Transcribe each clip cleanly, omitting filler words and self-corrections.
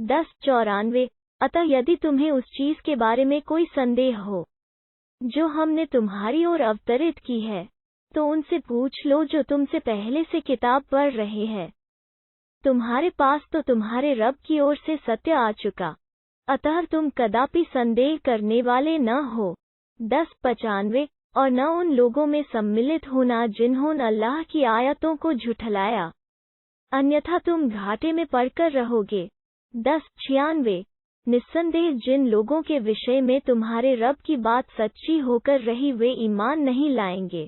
10:94 अतः यदि तुम्हें उस चीज के बारे में कोई संदेह हो जो हमने तुम्हारी ओर अवतरित की है, तो उनसे पूछ लो जो तुमसे पहले से किताब पढ़ रहे हैं। तुम्हारे पास तो तुम्हारे रब की ओर से सत्य आ चुका, अतः तुम कदापि संदेह करने वाले न हो। 10:95 और न उन लोगों में सम्मिलित होना जिन्होंने अल्लाह की आयतों को झुठलाया, अन्यथा तुम घाटे में पड़कर रहोगे। 10:96 निस्संदेह जिन लोगों के विषय में तुम्हारे रब की बात सच्ची होकर रही वे ईमान नहीं लाएंगे।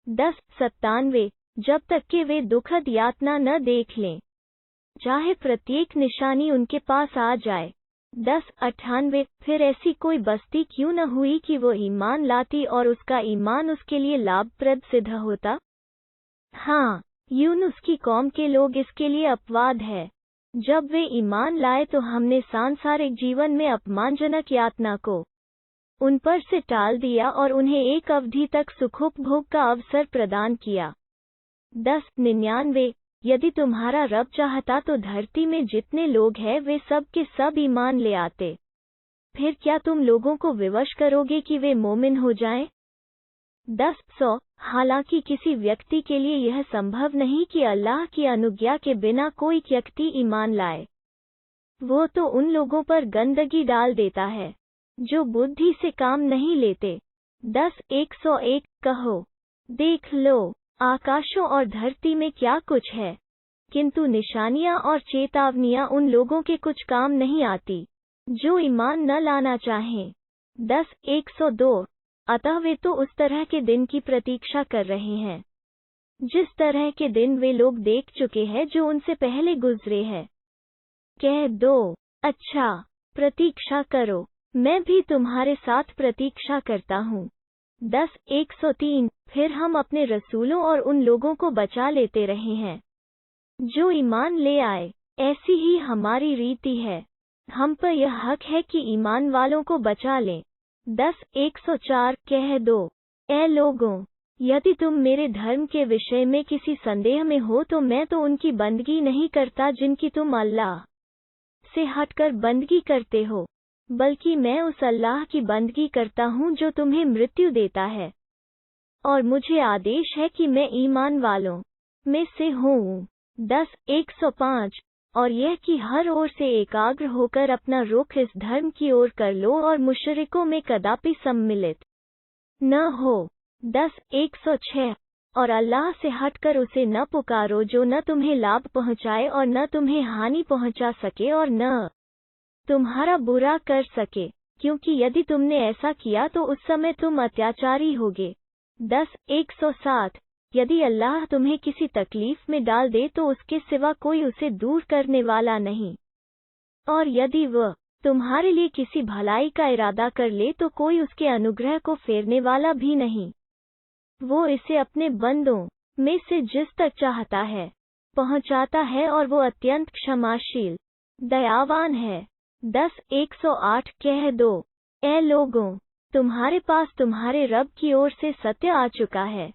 10:97 जब तक कि वे दुखद यातना न देख लें, चाहे प्रत्येक निशानी उनके पास आ जाए। 10:98 फिर ऐसी कोई बस्ती क्यों न हुई कि वो ईमान लाती और उसका ईमान उसके लिए लाभप्रद सिद्ध होता। हाँ, यूनुस की कौम के लोग इसके लिए अपवाद है। जब वे ईमान लाए तो हमने सांसारिक जीवन में अपमानजनक यातना को उन पर से टाल दिया और उन्हें एक अवधि तक सुखोपभोग का अवसर प्रदान किया। 10:99 यदि तुम्हारा रब चाहता तो धरती में जितने लोग हैं वे सब के सब ईमान ले आते। फिर क्या तुम लोगों को विवश करोगे कि वे मोमिन हो जाएं? 10:100 हालांकि किसी व्यक्ति के लिए यह संभव नहीं कि अल्लाह की अनुज्ञा के बिना कोई व्यक्ति ईमान लाए। वो तो उन लोगों पर गंदगी डाल देता है जो बुद्धि से काम नहीं लेते। 10:101 कहो, देख लो, आकाशों और धरती में क्या कुछ है, किंतु निशानियां और चेतावनियां उन लोगों के कुछ काम नहीं आती जो ईमान न लाना चाहें। 10:102 अतः वे तो उस तरह के दिन की प्रतीक्षा कर रहे हैं जिस तरह के दिन वे लोग देख चुके हैं जो उनसे पहले गुजरे हैं। कह दो, अच्छा, प्रतीक्षा करो, मैं भी तुम्हारे साथ प्रतीक्षा करता हूँ। 10:103 फिर हम अपने रसूलों और उन लोगों को बचा लेते रहे हैं जो ईमान ले आए। ऐसी ही हमारी रीति है, हम पर यह हक है कि ईमान वालों को बचा लें। 10:104 कह दो, ए लोगों, यदि तुम मेरे धर्म के विषय में किसी संदेह में हो तो मैं तो उनकी बंदगी नहीं करता जिनकी तुम अल्लाह से हटकर बंदगी करते हो, बल्कि मैं उस अल्लाह की बंदगी करता हूँ जो तुम्हें मृत्यु देता है, और मुझे आदेश है कि मैं ईमान वालों में से हूँ। 10:105 और यह कि हर ओर से एकाग्र होकर अपना रुख इस धर्म की ओर कर लो और मुशरिकों में कदापि सम्मिलित न हो। 10:106 और अल्लाह से हटकर उसे न पुकारो जो न तुम्हें लाभ पहुँचाए और न तुम्हें हानि पहुँचा सके और न तुम्हारा बुरा कर सके, क्योंकि यदि तुमने ऐसा किया तो उस समय तुम अत्याचारी होगे। 10:107 यदि अल्लाह तुम्हें किसी तकलीफ में डाल दे तो उसके सिवा कोई उसे दूर करने वाला नहीं, और यदि वह तुम्हारे लिए किसी भलाई का इरादा कर ले तो कोई उसके अनुग्रह को फेरने वाला भी नहीं। वो इसे अपने बंदों में से जिस तक चाहता है पहुंचाता है और वो अत्यंत क्षमाशील दयावान है। 10:108 कह दो, ए लोगों, तुम्हारे पास तुम्हारे रब की ओर से सत्य आ चुका है।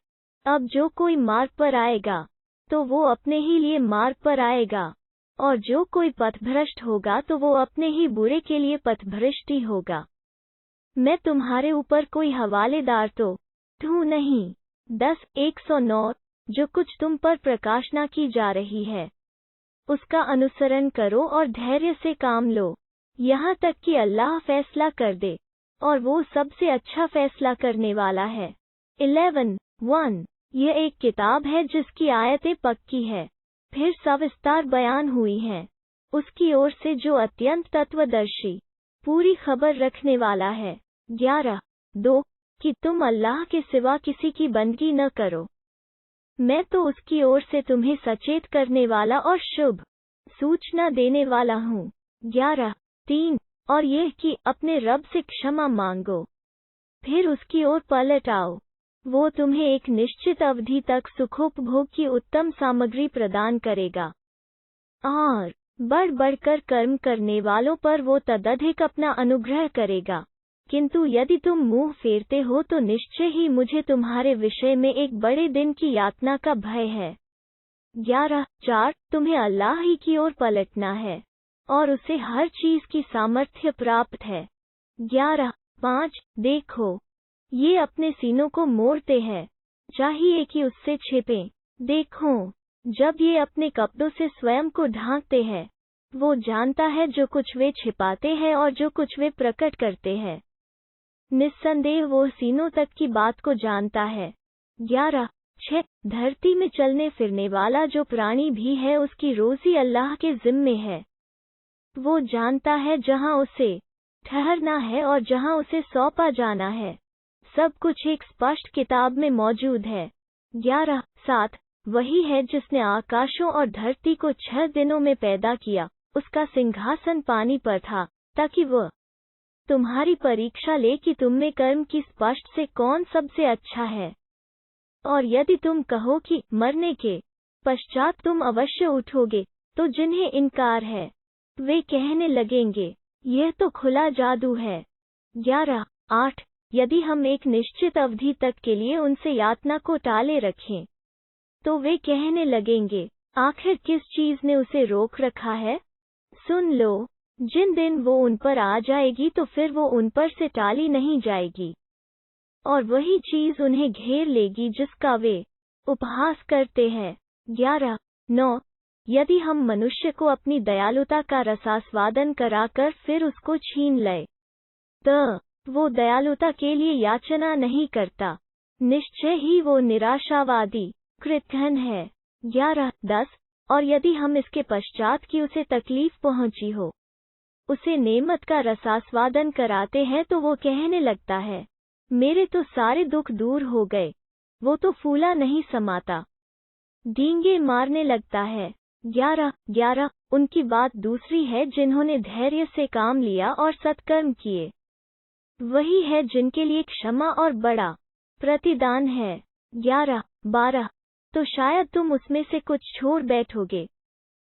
अब जो कोई मार्ग पर आएगा तो वो अपने ही लिए मार्ग पर आएगा, और जो कोई पथभ्रष्ट होगा तो वो अपने ही बुरे के लिए पथभ्रष्ट ही होगा। मैं तुम्हारे ऊपर कोई हवालेदार तो हूँ नहीं। 10:109 जो कुछ तुम पर प्रकाशना की जा रही है उसका अनुसरण करो और धैर्य से काम लो, यहाँ तक कि अल्लाह फैसला कर दे, और वो सबसे अच्छा फैसला करने वाला है। 11:1 यह एक किताब है जिसकी आयतें पक्की है, फिर सविस्तार बयान हुई हैं उसकी ओर से जो अत्यंत तत्वदर्शी पूरी खबर रखने वाला है। 11:2 कि तुम अल्लाह के सिवा किसी की बंदगी न करो, मैं तो उसकी ओर से तुम्हें सचेत करने वाला और शुभ सूचना देने वाला हूँ। 11:3 और यह कि अपने रब से क्षमा मांगो, फिर उसकी ओर पलट आओ, वो तुम्हें एक निश्चित अवधि तक सुखोपभोग की उत्तम सामग्री प्रदान करेगा, और बढ़ बढ़कर कर्म करने वालों पर वो तदधिक अपना अनुग्रह करेगा। किंतु यदि तुम मुंह फेरते हो तो निश्चय ही मुझे तुम्हारे विषय में एक बड़े दिन की यातना का भय है। 11:4 तुम्हें अल्लाह ही की ओर पलटना है, और उसे हर चीज की सामर्थ्य प्राप्त है। 11.5 देखो, ये अपने सीनों को मोड़ते हैं, चाहिए कि उससे छिपें। देखो, जब ये अपने कपड़ों से स्वयं को ढांकते हैं, वो जानता है जो कुछ वे छिपाते हैं और जो कुछ वे प्रकट करते हैं। निस्संदेह वो सीनों तक की बात को जानता है। 11.6 धरती में चलने फिरने वाला जो प्राणी भी है उसकी रोजी अल्लाह के जिम्मे है। वो जानता है जहां उसे ठहरना है और जहां उसे सौंपा जाना है। सब कुछ एक स्पष्ट किताब में मौजूद है। 11.7 वही है जिसने आकाशों और धरती को 6 दिनों में पैदा किया। उसका सिंहासन पानी पर था, ताकि वह तुम्हारी परीक्षा ले कि तुम में कर्म की स्पष्ट से कौन सबसे अच्छा है। और यदि तुम कहो कि मरने के पश्चात तुम अवश्य उठोगे, तो जिन्हें इनकार है, वे कहने लगेंगे, यह तो खुला जादू है। 11.8 यदि हम एक निश्चित अवधि तक के लिए उनसे यातना को टाले रखें, तो वे कहने लगेंगे, आखिर किस चीज ने उसे रोक रखा है? सुन लो, जिन दिन वो उन पर आ जाएगी तो फिर वो उन पर से टाली नहीं जाएगी, और वही चीज उन्हें घेर लेगी जिसका वे उपहास करते हैं। 11.9 यदि हम मनुष्य को अपनी दयालुता का रसास्वादन कराकर फिर उसको छीन लें, तो वो दयालुता के लिए याचना नहीं करता, निश्चय ही वो निराशावादी कृतघ्न है। 11.10 और यदि हम इसके पश्चात की उसे तकलीफ पहुंची हो, उसे नेमत का रसास्वादन कराते हैं, तो वो कहने लगता है, मेरे तो सारे दुख दूर हो गए। वो तो फूला नहीं समाता, डींगे मारने लगता है। 11.11 उनकी बात दूसरी है जिन्होंने धैर्य से काम लिया और सत्कर्म किए। वही है जिनके लिए क्षमा और बड़ा प्रतिदान है। 11.12 तो शायद तुम उसमें से कुछ छोड़ बैठोगे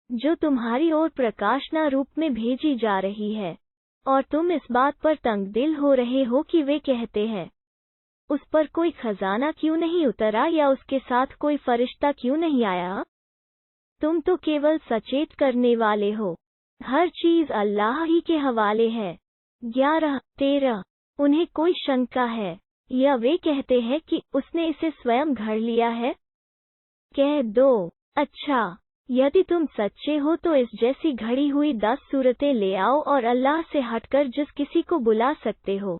जो तुम्हारी ओर प्रकाशना रूप में भेजी जा रही है, और तुम इस बात पर तंग दिल हो रहे हो कि वे कहते हैं, उस पर कोई खजाना क्यों नहीं उतरा या उसके साथ कोई फरिश्ता क्यों नहीं आया? तुम तो केवल सचेत करने वाले हो, हर चीज अल्लाह ही के हवाले है। 11.13 उन्हें कोई शंका है या वे कहते हैं कि उसने इसे स्वयं घड़ लिया है? कह दो, अच्छा, यदि तुम सच्चे हो तो इस जैसी घड़ी हुई 10 सूरतें ले आओ और अल्लाह से हटकर जिस किसी को बुला सकते हो,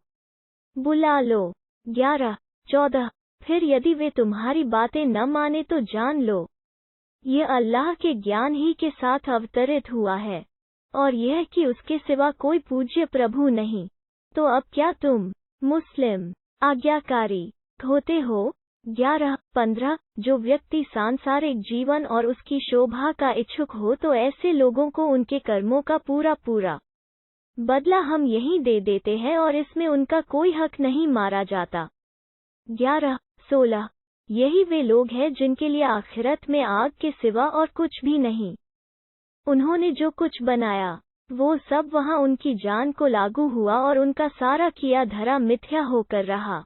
बुला लो। 11.14 फिर यदि वे तुम्हारी बातें न माने तो जान लो, यह अल्लाह के ज्ञान ही के साथ अवतरित हुआ है, और यह कि उसके सिवा कोई पूज्य प्रभु नहीं। तो अब क्या तुम मुस्लिम आज्ञाकारी होते हो? 11.15 जो व्यक्ति सांसारिक जीवन और उसकी शोभा का इच्छुक हो, तो ऐसे लोगों को उनके कर्मों का पूरा पूरा बदला हम यहीं दे देते हैं और इसमें उनका कोई हक नहीं मारा जाता। 11.16 यही वे लोग हैं जिनके लिए आखिरत में आग के सिवा और कुछ भी नहीं। उन्होंने जो कुछ बनाया, वो सब वहां उनकी जान को लागू हुआ और उनका सारा किया धरा मिथ्या होकर रहा।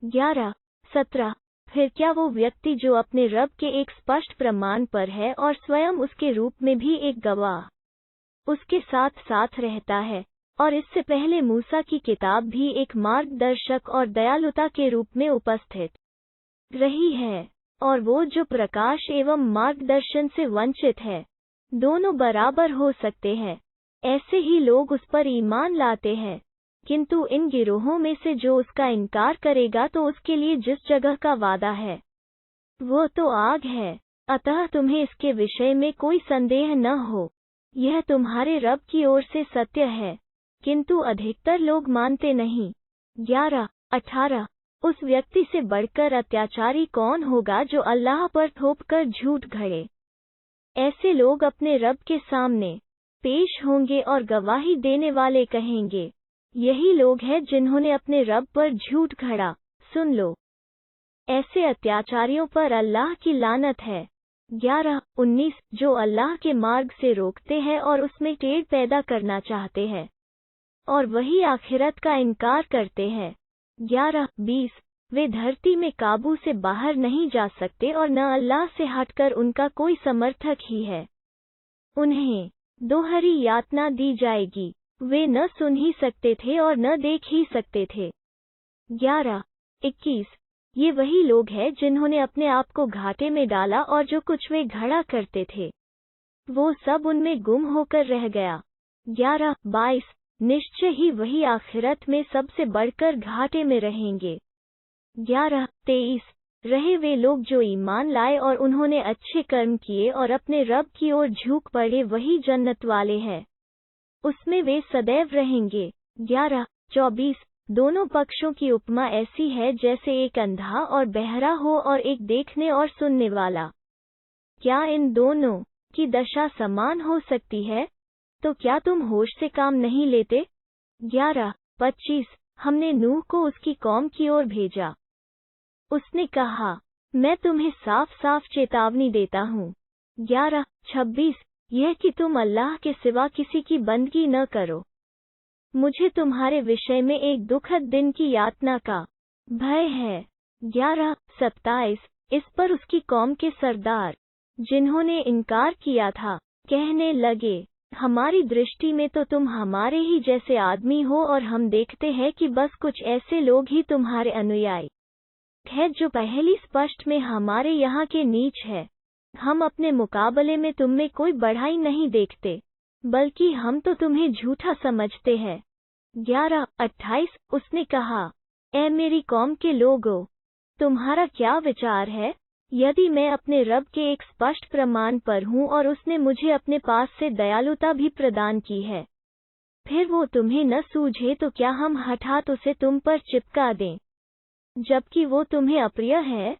11.17 फिर क्या वो व्यक्ति जो अपने रब के एक स्पष्ट प्रमाण पर है और स्वयं उसके रूप में भी एक गवाह उसके साथ साथ रहता है, और इससे पहले मूसा की किताब भी एक मार्गदर्शक और दयालुता के रूप में उपस्थित रही है, और वो जो प्रकाश एवं मार्गदर्शन से वंचित है, दोनों बराबर हो सकते हैं, ऐसे ही लोग उस पर ईमान लाते हैं। किंतु इन गिरोहों में से जो उसका इनकार करेगा, तो उसके लिए जिस जगह का वादा है वो तो आग है। अतः तुम्हें इसके विषय में कोई संदेह न हो, यह तुम्हारे रब की ओर से सत्य है, किंतु अधिकतर लोग मानते नहीं। 11.18 उस व्यक्ति से बढ़कर अत्याचारी कौन होगा जो अल्लाह पर थोपकर झूठ घड़े? ऐसे लोग अपने रब के सामने पेश होंगे और गवाही देने वाले कहेंगे, यही लोग हैं जिन्होंने अपने रब पर झूठ घड़ा। सुन लो, ऐसे अत्याचारियों पर अल्लाह की लानत है। 11.19 जो अल्लाह के मार्ग से रोकते हैं और उसमें टेढ़ पैदा करना चाहते हैं, और वही आखिरत का इनकार करते हैं। 11.20 वे धरती में काबू से बाहर नहीं जा सकते और न अल्लाह से हटकर उनका कोई समर्थक ही है। उन्हें दोहरी यातना दी जाएगी। वे न सुन ही सकते थे और न देख ही सकते थे। 11:21 ये वही लोग हैं जिन्होंने अपने आप को घाटे में डाला और जो कुछ वे घड़ा करते थे वो सब उनमें गुम होकर रह गया। 11:22 निश्चय ही वही आखिरत में सबसे बढ़कर घाटे में रहेंगे। 11:23 रहे वे लोग जो ईमान लाए और उन्होंने अच्छे कर्म किए और अपने रब की ओर झुक पड़े, वही जन्नत वाले हैं, उसमें वे सदैव रहेंगे। 11:24 दोनों पक्षों की उपमा ऐसी है जैसे एक अंधा और बहरा हो और एक देखने और सुनने वाला। क्या इन दोनों की दशा समान हो सकती है? तो क्या तुम होश से काम नहीं लेते? 11:25 हमने नूह को उसकी कौम की ओर भेजा। उसने कहा, मैं तुम्हें साफ साफ चेतावनी देता हूँ। 11:26 यह कि तुम अल्लाह के सिवा किसी की बंदगी न करो। मुझे तुम्हारे विषय में एक दुखद दिन की यातना का भय है। 11:27 इस पर उसकी कौम के सरदार जिन्होंने इनकार किया था कहने लगे, हमारी दृष्टि में तो तुम हमारे ही जैसे आदमी हो और हम देखते हैं कि बस कुछ ऐसे लोग ही तुम्हारे अनुयायी हैं जो पहली स्पष्ट में हमारे यहाँ के नीच है। हम अपने मुकाबले में तुम में कोई बढ़ाई नहीं देखते, बल्कि हम तो तुम्हें झूठा समझते हैं। 11:28 उसने कहा, ऐ मेरी कौम के लोगों, तुम्हारा क्या विचार है? यदि मैं अपने रब के एक स्पष्ट प्रमाण पर हूँ और उसने मुझे अपने पास से दयालुता भी प्रदान की है, फिर वो तुम्हें न सूझे तो क्या हम हठात उसे तुम पर चिपका दें, जबकि वो तुम्हें अप्रिय है?